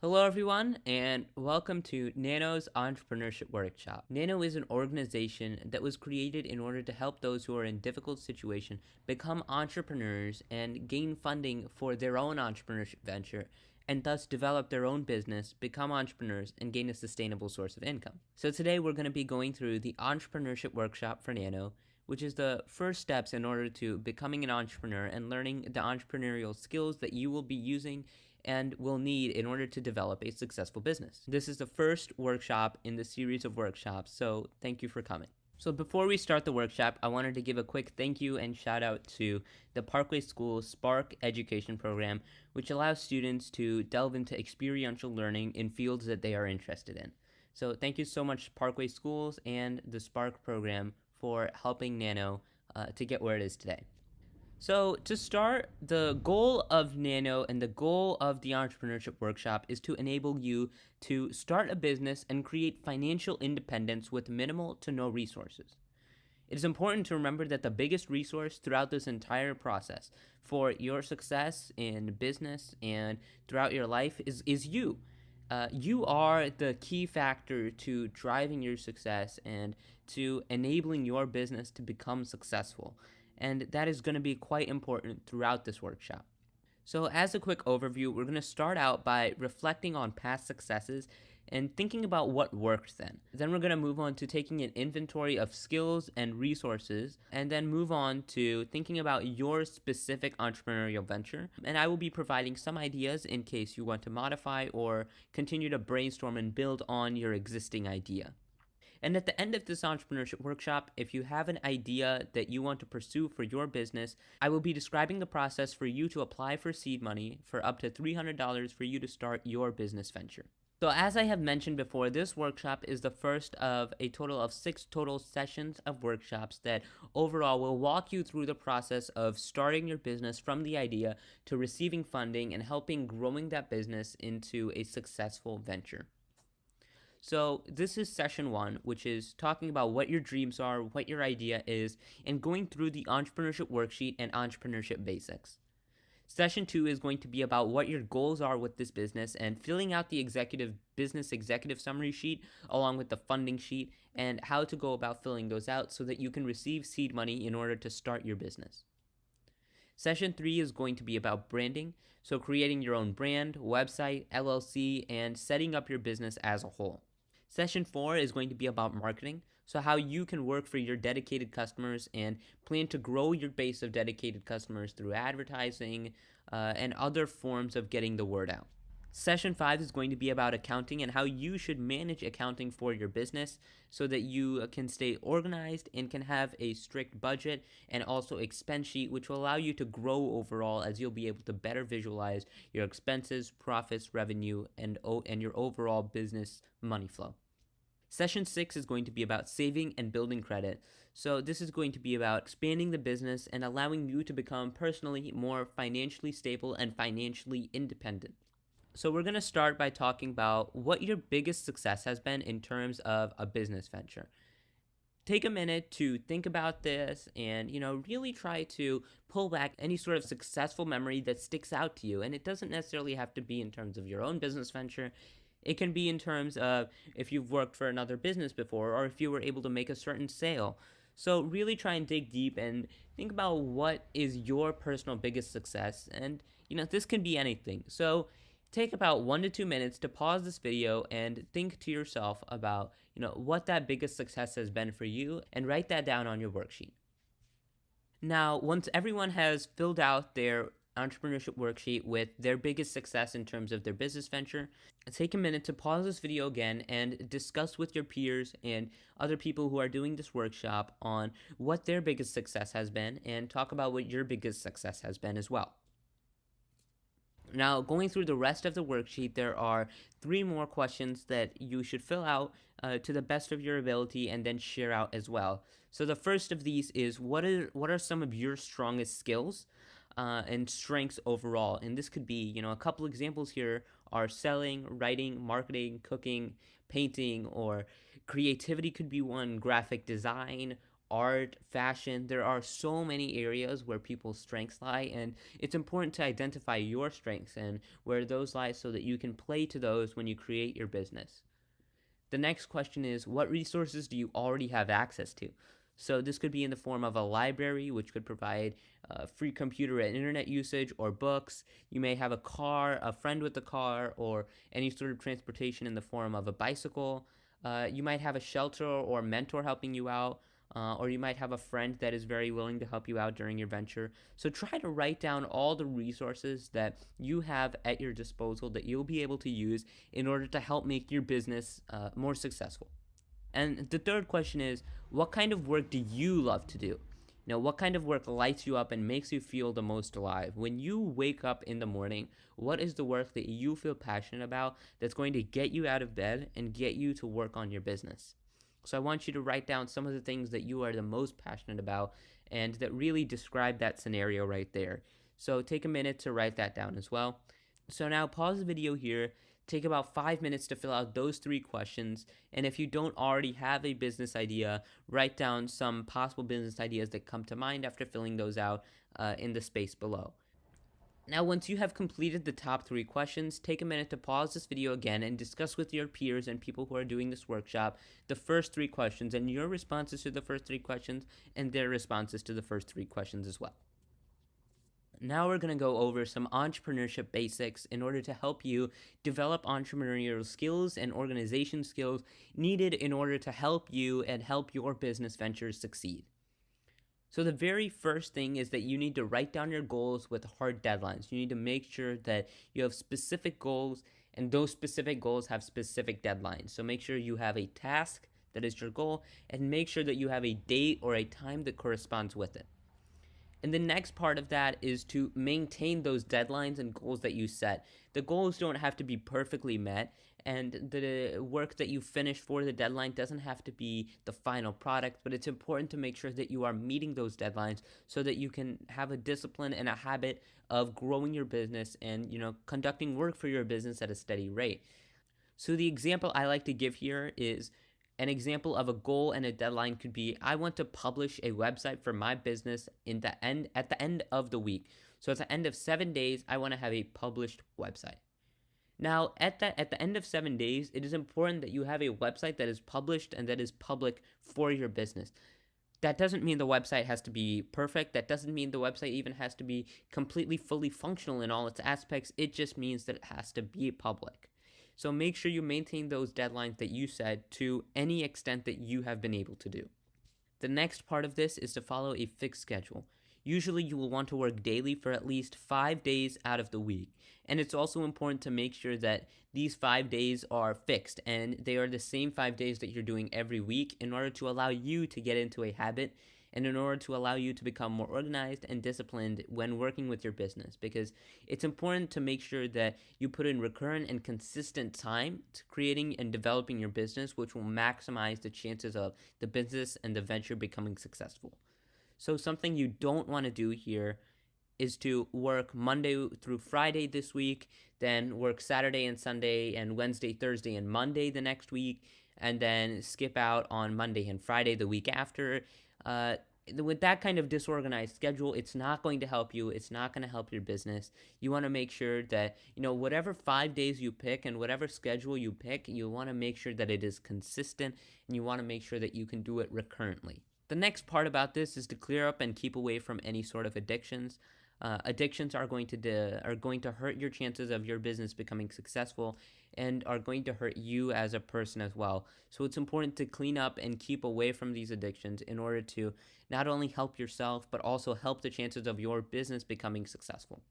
Hello, everyone, and welcome to Nano's Entrepreneurship Workshop. Nano is an organization that was created in order to help those who are in difficult situation become entrepreneurs and gain funding for their own entrepreneurship venture, and thus develop their own business, become entrepreneurs, and gain a sustainable source of income. So today we're going to be going through the Entrepreneurship Workshop for Nano, which is the first steps in order to becoming an entrepreneur and learning the entrepreneurial skills that you will be using and will need in order to develop a successful business. This is the first workshop in the series of workshops, so thank you for coming. So before we start the workshop, I wanted to give a quick thank you and shout out to the Parkway School Spark Education Program, which allows students to delve into experiential learning in fields that they are interested in. So thank you so much, Parkway Schools and the Spark program, for helping Nano to get where it is today. So, to start, the goal of Nano and the goal of the Entrepreneurship Workshop is to enable you to start a business and create financial independence with minimal to no resources. It is important to remember that the biggest resource throughout this entire process for your success in business and throughout your life is you. You are the key factor to driving your success and to enabling your business to become successful. And that is going to be quite important throughout this workshop. So, as a quick overview, we're going to start out by reflecting on past successes and thinking about what worked then. Then we're going to move on to taking an inventory of skills and resources, and then move on to thinking about your specific entrepreneurial venture. And I will be providing some ideas in case you want to modify or continue to brainstorm and build on your existing idea. And at the end of this entrepreneurship workshop, if you have an idea that you want to pursue for your business, I will be describing the process for you to apply for seed money for up to $300 for you to start your business venture. So as I have mentioned before, this workshop is the first of a total of 6 total sessions of workshops that overall will walk you through the process of starting your business from the idea to receiving funding and helping growing that business into a successful venture. So this is session 1, which is talking about what your dreams are, what your idea is, and going through the entrepreneurship worksheet and entrepreneurship basics. Session 2 is going to be about what your goals are with this business and filling out the business executive summary sheet along with the funding sheet and how to go about filling those out so that you can receive seed money in order to start your business. Session 3 is going to be about branding, so creating your own brand, website, LLC, and setting up your business as a whole. Session 4 is going to be about marketing, so how you can work for your dedicated customers and plan to grow your base of dedicated customers through advertising and other forms of getting the word out. Session 5 is going to be about accounting and how you should manage accounting for your business so that you can stay organized and can have a strict budget and also expense sheet, which will allow you to grow overall as you'll be able to better visualize your expenses, profits, revenue, and your overall business money flow. Session 6 is going to be about saving and building credit. So this is going to be about expanding the business and allowing you to become personally more financially stable and financially independent. So we're going to start by talking about what your biggest success has been in terms of a business venture. Take a minute to think about this and, really try to pull back any sort of successful memory that sticks out to you. And it doesn't necessarily have to be in terms of your own business venture. It can be in terms of if you've worked for another business before or if you were able to make a certain sale. So really try and dig deep and think about what is your personal biggest success. And, this can be anything. So take about 1 to 2 minutes to pause this video and think to yourself about, what that biggest success has been for you and write that down on your worksheet. Now, once everyone has filled out their entrepreneurship worksheet with their biggest success in terms of their business venture, take a minute to pause this video again and discuss with your peers and other people who are doing this workshop on what their biggest success has been and talk about what your biggest success has been as well. Now, going through the rest of the worksheet, there are 3 more questions that you should fill out to the best of your ability and then share out as well. So the first of these is what are some of your strongest skills and strengths overall? And this could be, a couple examples here are selling, writing, marketing, cooking, painting, or creativity could be one, graphic design, art, fashion. There are so many areas where people's strengths lie, and it's important to identify your strengths and where those lie so that you can play to those when you create your business. The next question is, what resources do you already have access to? So this could be in the form of a library, which could provide free computer and internet usage, or books. You may have a car, a friend with a car, or any sort of transportation in the form of a bicycle. You might have a shelter or mentor helping you out, or you might have a friend that is very willing to help you out during your venture. So try to write down all the resources that you have at your disposal that you'll be able to use in order to help make your business more successful. And the third question is, what kind of work do you love to do? What kind of work lights you up and makes you feel the most alive? When you wake up in the morning, what is the work that you feel passionate about that's going to get you out of bed and get you to work on your business? So I want you to write down some of the things that you are the most passionate about and that really describe that scenario right there. So take a minute to write that down as well. So now pause the video here, take about 5 minutes to fill out those 3 questions, and if you don't already have a business idea, write down some possible business ideas that come to mind after filling those out in the space below. Now, once you have completed the top 3 questions, take a minute to pause this video again and discuss with your peers and people who are doing this workshop the first 3 questions and your responses to the first 3 questions and their responses to the first 3 questions as well. Now we're going to go over some entrepreneurship basics in order to help you develop entrepreneurial skills and organization skills needed in order to help you and help your business ventures succeed. So the very first thing is that you need to write down your goals with hard deadlines. You need to make sure that you have specific goals, and those specific goals have specific deadlines. So make sure you have a task that is your goal, and make sure that you have a date or a time that corresponds with it. And the next part of that is to maintain those deadlines and goals that you set. The goals don't have to be perfectly met, and the work that you finish for the deadline doesn't have to be the final product, but it's important to make sure that you are meeting those deadlines so that you can have a discipline and a habit of growing your business and, conducting work for your business at a steady rate. So the example I like to give here is an example of a goal and a deadline could be, I want to publish a website for my business at the end of the week. So at the end of 7 days, I want to have a published website. Now, at the end of 7 days, it is important that you have a website that is published and that is public for your business. That doesn't mean the website has to be perfect. That doesn't mean the website even has to be completely fully functional in all its aspects. It just means that it has to be public. So make sure you maintain those deadlines that you set to any extent that you have been able to do. The next part of this is to follow a fixed schedule. Usually you will want to work daily for at least 5 days out of the week. And it's also important to make sure that these 5 days are fixed and they are the same 5 days that you're doing every week in order to allow you to get into a habit and in order to allow you to become more organized and disciplined when working with your business, because it's important to make sure that you put in recurrent and consistent time to creating and developing your business, which will maximize the chances of the business and the venture becoming successful. So something you don't want to do here is to work Monday through Friday this week, then work Saturday and Sunday and Wednesday, Thursday, and Monday the next week, and then skip out on Monday and Friday the week after. With that kind of disorganized schedule, it's not going to help you. It's not going to help your business. You want to make sure that, whatever 5 days you pick and whatever schedule you pick, you want to make sure that it is consistent and you want to make sure that you can do it recurrently. The next part about this is to clear up and keep away from any sort of addictions. Addictions are going to hurt your chances of your business becoming successful and are going to hurt you as a person as well. So it's important to clean up and keep away from these addictions in order to not only help yourself, but also help the chances of your business becoming successful.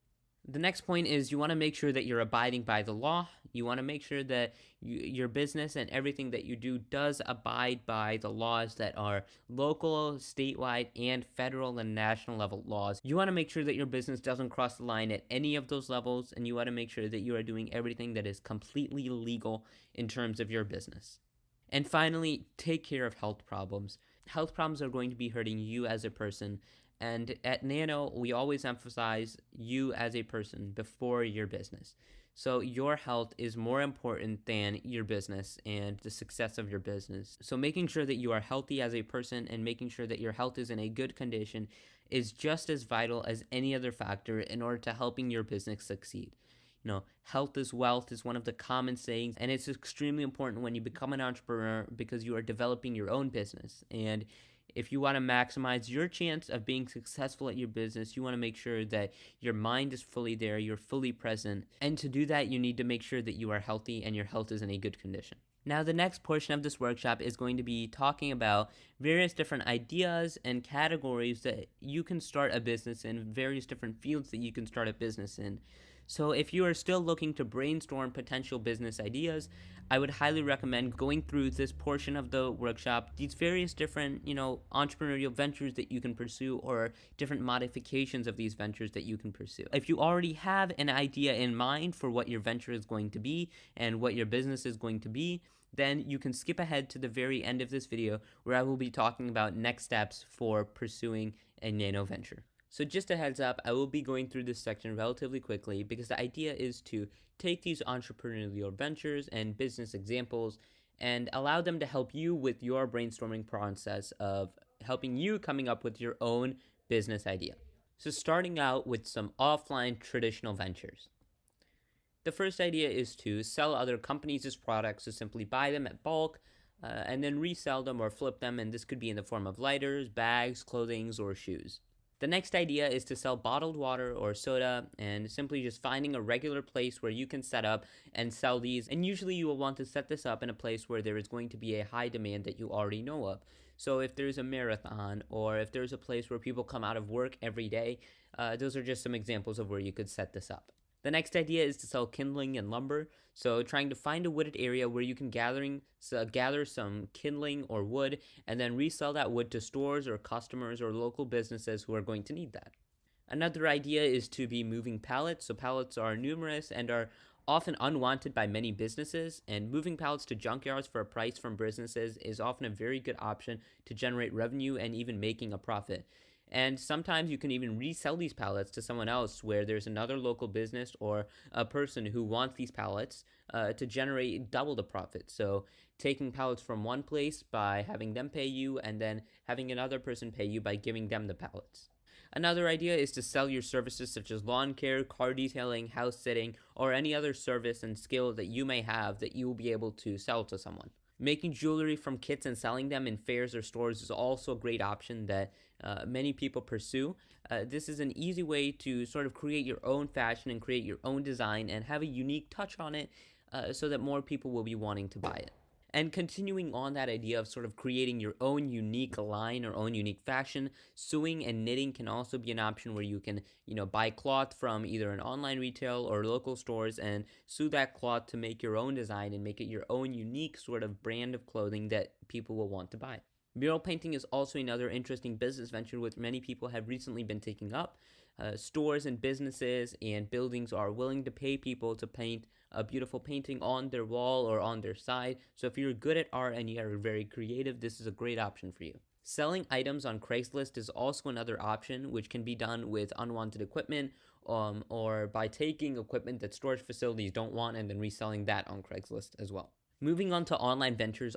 The next point is you want to make sure that you're abiding by the law. You want to make sure that your business and everything that you do does abide by the laws that are local, statewide, and federal and national level laws. You want to make sure that your business doesn't cross the line at any of those levels, and you want to make sure that you are doing everything that is completely legal in terms of your business. And finally, take care of health problems. Health problems are going to be hurting you as a person. And at Nano, we always emphasize you as a person before your business. So your health is more important than your business and the success of your business. So making sure that you are healthy as a person and making sure that your health is in a good condition is just as vital as any other factor in order to helping your business succeed. Health is wealth is one of the common sayings, and it's extremely important when you become an entrepreneur because you are developing your own business. And if you want to maximize your chance of being successful at your business, you want to make sure that your mind is fully there, you're fully present. And to do that, you need to make sure that you are healthy and your health is in a good condition. Now, the next portion of this workshop is going to be talking about various different ideas and categories that you can start a business in, various different fields that you can start a business in. So if you are still looking to brainstorm potential business ideas, I would highly recommend going through this portion of the workshop, these various different, entrepreneurial ventures that you can pursue or different modifications of these ventures that you can pursue. If you already have an idea in mind for what your venture is going to be and what your business is going to be, then you can skip ahead to the very end of this video where I will be talking about next steps for pursuing a nano venture. So just a heads up, I will be going through this section relatively quickly because the idea is to take these entrepreneurial ventures and business examples and allow them to help you with your brainstorming process of helping you coming up with your own business idea. So starting out with some offline traditional ventures. The first idea is to sell other companies' products, so simply buy them at bulk and then resell them or flip them, and this could be in the form of lighters, bags, clothing, or shoes. The next idea is to sell bottled water or soda and simply just finding a regular place where you can set up and sell these. And usually you will want to set this up in a place where there is going to be a high demand that you already know of. So if there's a marathon or if there's a place where people come out of work every day, those are just some examples of where you could set this up. The next idea is to sell kindling and lumber. So trying to find a wooded area where you can gather some kindling or wood and then resell that wood to stores or customers or local businesses who are going to need that. Another idea is to be moving pallets. So pallets are numerous and are often unwanted by many businesses, and moving pallets to junkyards for a price from businesses is often a very good option to generate revenue and even making a profit. And sometimes you can even resell these pallets to someone else where there's another local business or a person who wants these pallets to generate double the profit. So taking pallets from one place by having them pay you and then having another person pay you by giving them the pallets. Another idea is to sell your services such as lawn care, car detailing, house sitting, or any other service and skill that you may have that you will be able to sell to someone. Making jewelry from kits and selling them in fairs or stores is also a great option that many people pursue. This is an easy way to sort of create your own fashion and create your own design and have a unique touch on it so that more people will be wanting to buy it. And continuing on that idea of sort of creating your own unique line or own unique fashion, sewing and knitting can also be an option where you can, buy cloth from either an online retail or local stores and sew that cloth to make your own design and make it your own unique sort of brand of clothing that people will want to buy. Mural painting is also another interesting business venture which many people have recently been taking up. Stores and businesses and buildings are willing to pay people to paint a beautiful painting on their wall or on their side. So if you're good at art and you are very creative, this is a great option for you. Selling items on Craigslist is also another option, which can be done with unwanted equipment or by taking equipment that storage facilities don't want and then reselling that on Craigslist as well. Moving on to online ventures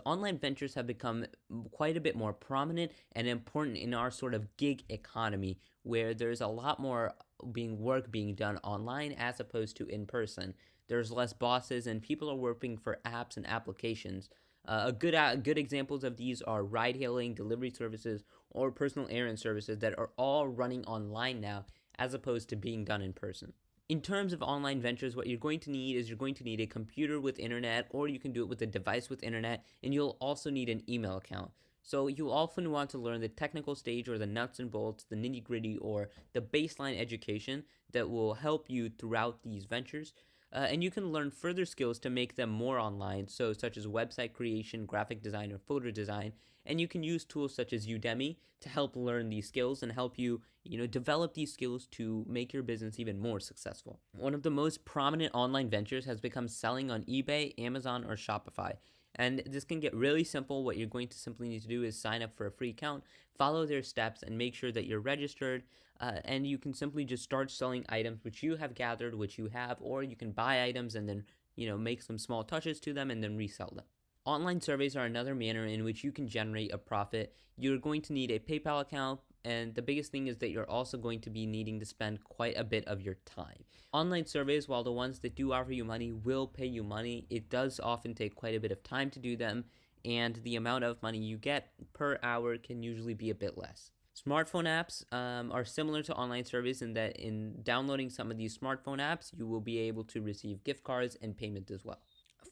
have become quite a bit more prominent and important in our sort of gig economy, where there's a lot more work being done online as opposed to in person. There's less bosses and people are working for apps and applications. Good examples of these are ride-hailing, delivery services, or personal errand services that are all running online now as opposed to being done in person. In terms of online ventures, what you're going to need is a computer with internet, or you can do it with a device with internet, and you'll also need an email account. So you'll often want to learn the technical stage or the nuts and bolts, the nitty-gritty, or the baseline education that will help you throughout these ventures. And you can learn further skills to make them more online, so such as website creation, graphic design, or photo design. And you can use tools such as Udemy to help learn these skills and help you, develop these skills to make your business even more successful. One of the most prominent online ventures has become selling on eBay, Amazon, or Shopify. And this can get really simple. What you're going to simply need to do is sign up for a free account, follow their steps, and make sure that you're registered. And you can simply just start selling items which you have gathered, which you have, or you can buy items and then make some small touches to them and then resell them. Online surveys are another manner in which you can generate a profit. You're going to need a PayPal account, and the biggest thing is that you're also going to be needing to spend quite a bit of your time. Online surveys, while the ones that do offer you money will pay you money, it does often take quite a bit of time to do them, and the amount of money you get per hour can usually be a bit less. Smartphone apps are similar to online surveys in that in downloading some of these smartphone apps, you will be able to receive gift cards and payment as well.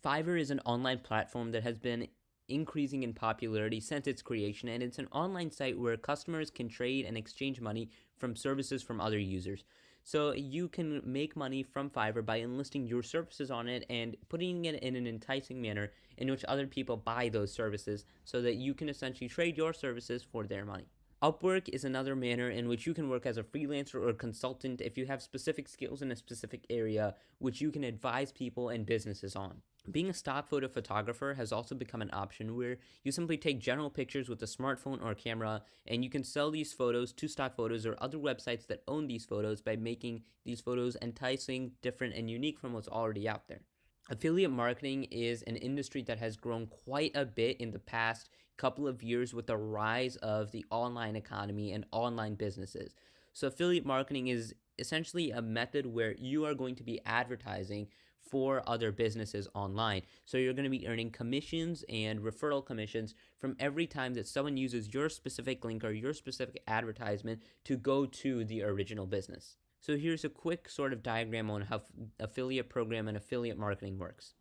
Fiverr is an online platform that has been increasing in popularity since its creation, and it's an online site where customers can trade and exchange money from services from other users. So you can make money from Fiverr by enlisting your services on it and putting it in an enticing manner in which other people buy those services so that you can essentially trade your services for their money. Upwork is another manner in which you can work as a freelancer or a consultant if you have specific skills in a specific area which you can advise people and businesses on. Being a stock photo photographer has also become an option where you simply take general pictures with a smartphone or a camera, and you can sell these photos to stock photos or other websites that own these photos by making these photos enticing, different, and unique from what's already out there. Affiliate marketing is an industry that has grown quite a bit in the past couple of years with the rise of the online economy and online businesses. So, affiliate marketing is essentially a method where you are going to be advertising for other businesses online. So, you're going to be earning commissions and referral commissions from every time that someone uses your specific link or your specific advertisement to go to the original business. So here's a quick sort of diagram on how affiliate program and affiliate marketing works.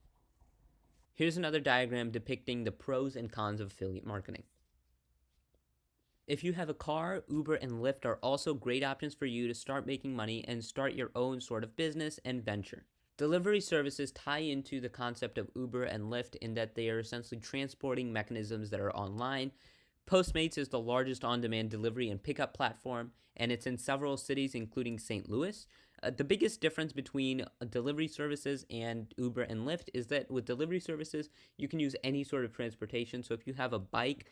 Here's another diagram depicting the pros and cons of affiliate marketing. If you have a car, Uber and Lyft are also great options for you to start making money and start your own sort of business and venture. Delivery services tie into the concept of Uber and Lyft in that they are essentially transporting mechanisms that are online. Postmates is the largest on-demand delivery and pickup platform, and it's in several cities, including St. Louis. The biggest difference between delivery services and Uber and Lyft is that with delivery services, you can use any sort of transportation. So if you have a bike,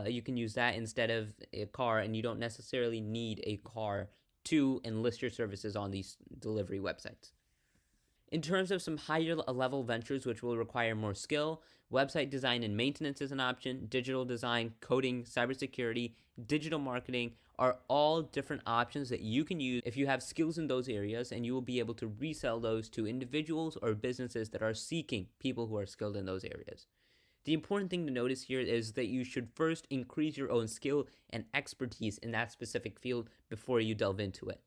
you can use that instead of a car, and you don't necessarily need a car to enlist your services on these delivery websites. In terms of some higher level ventures which will require more skill, website design and maintenance is an option, digital design, coding, cybersecurity, digital marketing are all different options that you can use if you have skills in those areas, and you will be able to resell those to individuals or businesses that are seeking people who are skilled in those areas. The important thing to notice here is that you should first increase your own skill and expertise in that specific field before you delve into it.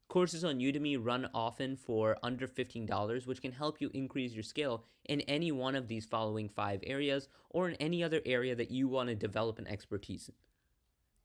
Courses on Udemy run often for under $15, which can help you increase your skill in any one of these following 5 areas or in any other area that you want to develop an expertise in.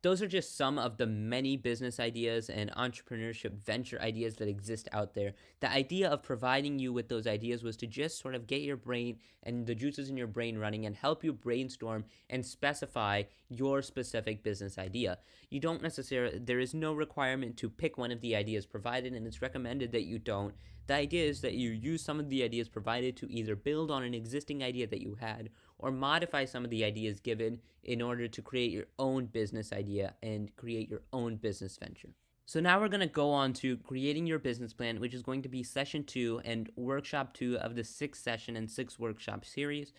Those are just some of the many business ideas and entrepreneurship venture ideas that exist out there. The idea of providing you with those ideas was to just sort of get your brain and the juices in your brain running and help you brainstorm and specify your specific business idea. You don't necessarily, there is no requirement to pick one of the ideas provided, and it's recommended that you don't. The idea is that you use some of the ideas provided to either build on an existing idea that you had or modify some of the ideas given in order to create your own business idea and create your own business venture. So now we're going to go on to creating your business plan, which is going to be session 2 and workshop 2 of the 6 session and 6 workshop series.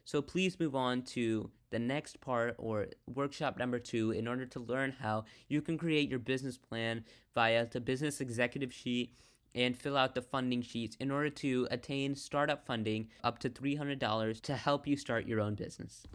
So please move on to the next part, or workshop number 2, in order to learn how you can create your business plan via the business executive sheet and fill out the funding sheets in order to attain startup funding up to $300 to help you start your own business.